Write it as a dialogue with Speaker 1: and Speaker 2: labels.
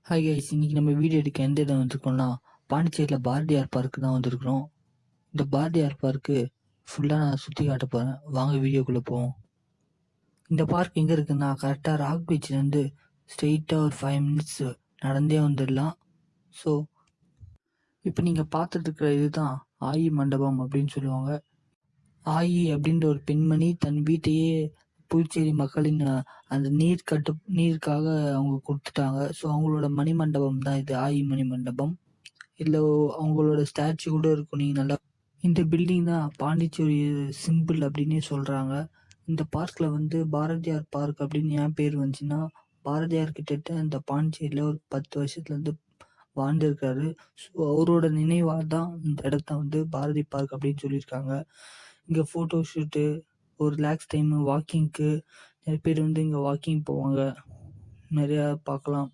Speaker 1: Hi guys, இன்னைக்கு நம்ம video எடுக்க எந்த இடம் வந்திருக்கோம்னா பாண்டிச்சேரியில் பாரதியார் பார்க்கு தான் வந்திருக்கிறோம். இந்த பாரதியார் பார்க்கு ஃபுல்லாக நான் சுற்றி காட்ட போகிறேன். வாங்க வீடியோக்குள்ளே போவோம். இந்த பார்க் எங்கே இருக்குன்னா கரெக்டாக ராக் பீச்லேருந்து ஸ்ட்ரெயிட்டாக ஒரு 5 மினிட்ஸ் நடந்தே வந்துடலாம். ஸோ இப்போ நீங்கள் பார்த்துட்டு இருக்கிற இதுதான் ஆயி மண்டபம் அப்படின்னு சொல்லுவாங்க. ஆயி அப்படின்ற ஒரு பெண்மணி தன் வீட்டையே புதுச்சேரி மக்களின் அந்த நீருக்காக அவங்க கொடுத்துட்டாங்க. ஸோ அவங்களோட மணிமண்டபம் தான் இது, ஆயி மணிமண்டபம். இதில் அவங்களோட ஸ்டாச்சு கூட இருக்கும். நீங்கள் நல்லா இந்த பில்டிங் தான் பாண்டிச்சேரி சிம்பிள் அப்படின்னே சொல்கிறாங்க. இந்த பார்க்கில் வந்து பாரதியார் பார்க் அப்படின்னு ஏன் பேர் வந்துச்சுன்னா, பாரதியார் கிட்ட இந்த பாண்டிச்சேரியில் ஒரு 10 வருஷத்துலேருந்து வாழ்ந்துருக்காரு. ஸோ அவரோட நினைவாக தான் இந்த இடத்த வந்து பாரதி பார்க் அப்படின்னு சொல்லியிருக்காங்க. இங்கே ஃபோட்டோ ஷூட்டு, ஒரு ரிலாக்ஸ் டைமு, வாக்கிங்க்கு நிறைய பேர் வந்து இங்கே வாக்கிங் போவாங்க, நிறையா பார்க்கலாம்.